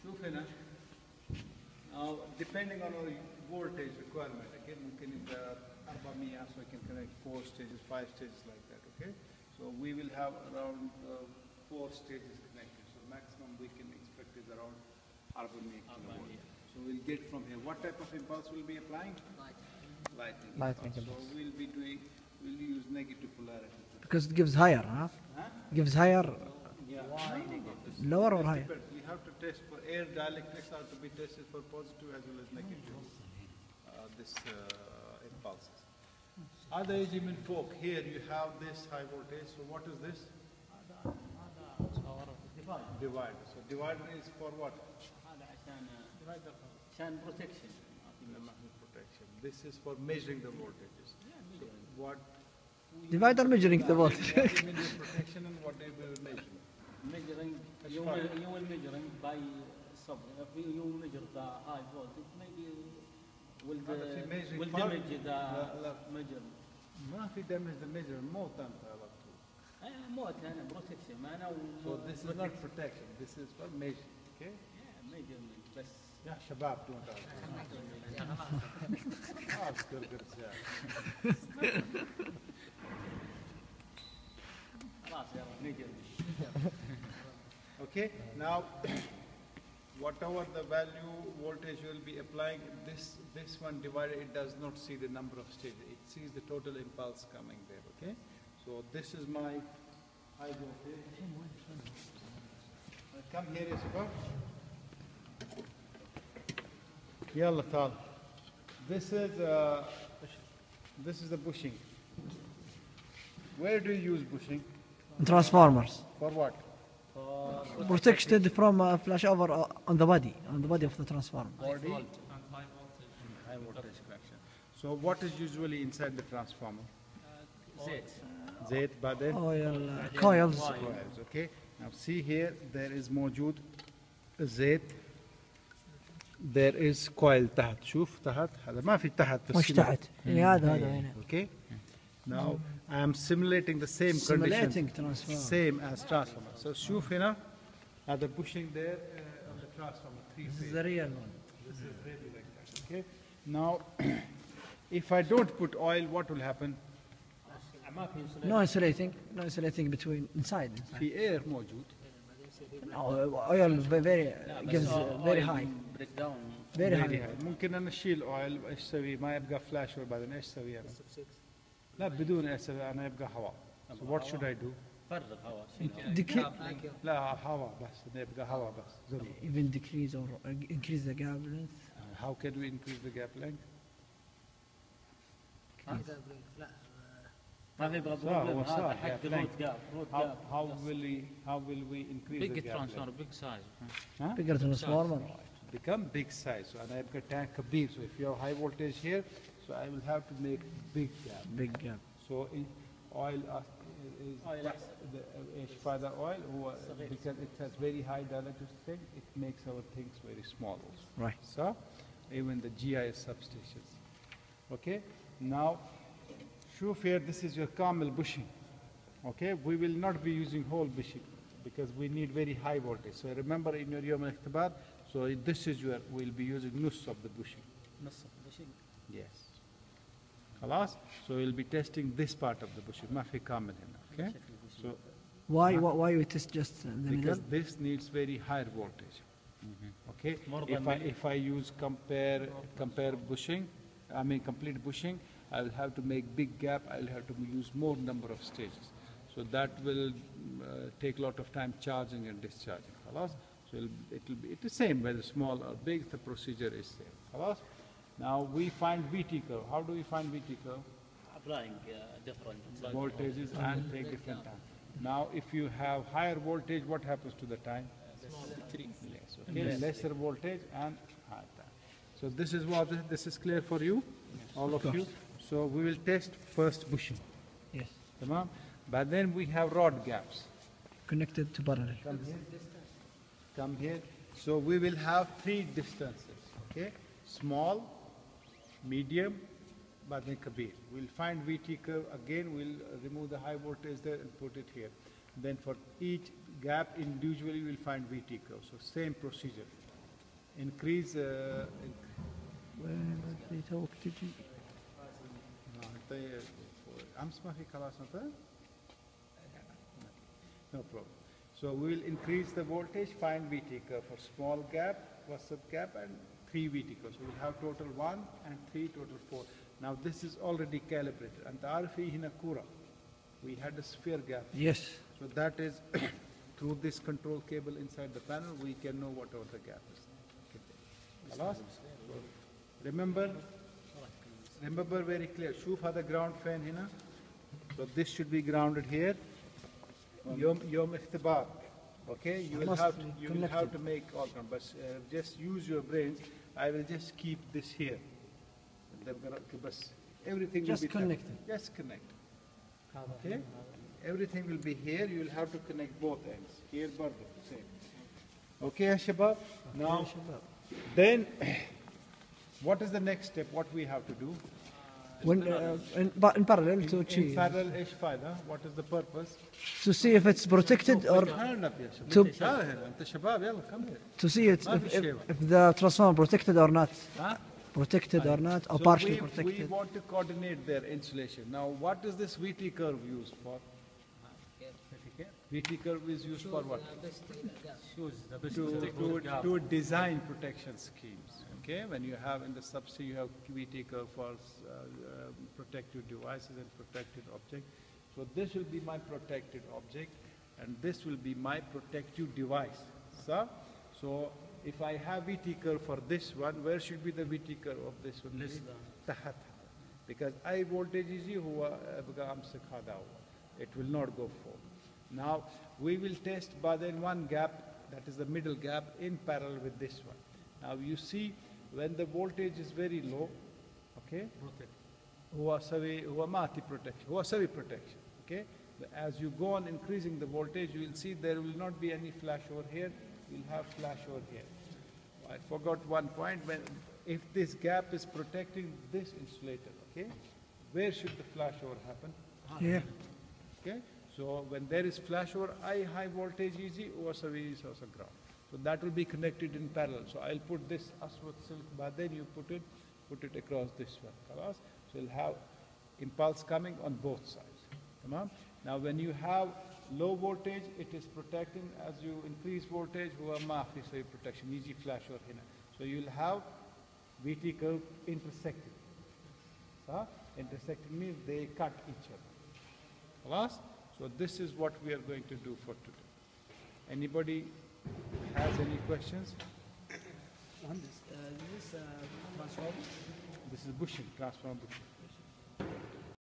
شوف هنا depending on our voltage requirement, okay, ممكن يبقى 400, so we can connect 4 stages, 5 stages like that, okay? So we will have around 4 stages connected, so maximum we can expect is around 400 kilowatt. So we'll get from here, what type of impulse we'll be applying? Lightning impulse. So we'll use negative polarity. Because it gives higher, huh? Gives higher, Why negative? lower or higher? We have to test for air dielectrics are to be tested for positive as well as negative. Impulses. Other يجي من فوق. Here you have this high voltage. So what is this? Divider. So divider is for what? protection. Protection. This is for measuring the voltages. So what? Divider measuring the voltage. What do you mean with protection and what do you mean with measuring? Measuring, you will measuring by sub. If you measure the high voltage, maybe will damage the measurement. ما في damage the measurement موت أنت على طول. موت أنا protection ما أنا. So this is not protection. This is for measuring. Okay? Yeah, measurement بس. يا شباب دون Okay, now whatever the value voltage you will be applying, this one divided, it does not see the number of stages, it sees the total impulse coming there, okay? So this is my high voltage. Come here, Yusuf. Yalla tal. This is the bushing. Where do you use bushing? Transformers. For what? Protected from flashover on the body of the transformer. Body and high voltage connection. So what is usually inside the transformer? Zait, بعدين? Oil, coils. Coils, okay. Now see here, there is موجود زيت. There is coil تحت. شوف تحت. هذا ما في تحت. مش تحت. هذا هنا. Okay. Now I am simulating the same condition. Same as transformer. So شوف هنا. The bushing there on the transformer. This is the real one. This is really like that. Okay. Now, if I don't put oil, what will happen? No insulating between inside. في air موجود. No, oil gives very high. Very high. ممكن أنا أشيل oil إيش سوي ما يبقى flash وبعدين إيش سوي أنا؟ لا بدون إيش سوي أنا يبقى هواء. So what should I do? فرغ هواء. لا هواء بس يبقى هواء بس. Even decrease or increase the gap length. How can we increase the gap length? ما في problem هذا حق How will we increase the gap length? big size. Bigger transformer. Become big size. So أنا يبقى tank كبير. So if you have high voltage here, so I will have to make big gap. Big gap. So in oil is إيش فهذا oil هو because it has very high dielectric strength, it makes our things very small also. Right. So even the GIS substations. Okay. Now, شوف here, this is your camel bushing. Okay. We will not be using whole bushing because we need very high voltage. So remember in your يوم الاختبار, so this is your, we'll be using nus of the bushing. Yes. خلاص? So we'll be testing this part of the bushing. ما في كامل هنا. Okay. So why we test just the middle? because this needs very higher voltage. Okay. If I use compare bushing, I mean complete bushing, I will have to make big gap. I will have to use more number of stages. So that will take a lot of time charging and discharging. خلاص? So it's the same whether small or big. The procedure is same. خلاص? Now we find VT curve. How do we find VT curve? Applying different voltages and take different time. Now if you have higher voltage, what happens to the time? Yes, okay. Lesser voltage and higher time. So this is clear for you, all of you. So we will test first bushing. Yes. Tamam? But then we have rod gaps. Connected to parallel. Come here. So we will have 3 distances. Okay? Small, medium, but then kabir. We'll find VT curve again. We'll remove the high voltage there and put it here. Then for each gap individually you will find VT curve. So same procedure. Increase. وين بدي توك تجي؟ أمس ما في خلاص أنت؟ No problem. So we will increase the voltage, find VT curve for small gap, WhatsApp gap, and 3 VT curves. So we'll have total 1 and 3, total 4. Now this is already calibrated. And the RFE hina kura. We had a sphere gap. Yes. So that is through this control cable inside the panel, we can know whatever the gap is. خلاص? Remember very clear. شوف هذا ground fan هنا. So this should be grounded here. يوم اختبار. Okay, you will have to make all but just use your brains. I will just keep this here. Everything Just will be connected. Just connect. Okay, everything will be here. You will have to connect both ends. Here, برضه same. Okay, يا شباب. Now, then, what is the next step? What we have to do? When in parallel to In achieve, parallel ايش فايدة? What is the purpose? to see if it's protected or to أنت شباب يلا كمل. to see it ما في شيء. if the transformer protected or not, ها? protected or not, or So partially we protected. want to coordinate their insulation. Now, what is this VT curve used for? VT curve is used for what? Shows the best To design protection schemes. Okay, when you have in the subsea, you have VT curve for protective devices and protected object. So this will be my protected object, and this will be my protective device. So if I have VT curve for this one, where should be the VT curve of this one? Less than. تحت. Because I voltage is هو أبغى أمسك هذا هو. It will not go forward. Now we will test by then one gap, that is the middle gap, in parallel with this one. Now you see when the voltage is very low, okay, هو ماتي protection, هو سوي protection, okay. As you go on increasing the voltage, you will see there will not be any flash over here. You'll have flash over here. I forgot one point. If this gap is protecting this insulator, okay, where should the flashover happen? Here. Okay, so when there is flashover, high voltage easy, OSAV is also ground. So that will be connected in parallel. So I'll put this aswat silk, but then you put it across this one. Khalas? So you'll have impulse coming on both sides. Tamam? Now when you have low voltage, it is protecting. As you increase voltage, huwa maafi so protection, easy flashover hina. So you'll have VT curve intersecting. So intersecting means they cut each other. Khalas? So this is what we are going to do for today. Anybody has any questions? This transformer. This is bushing, transformer bushing.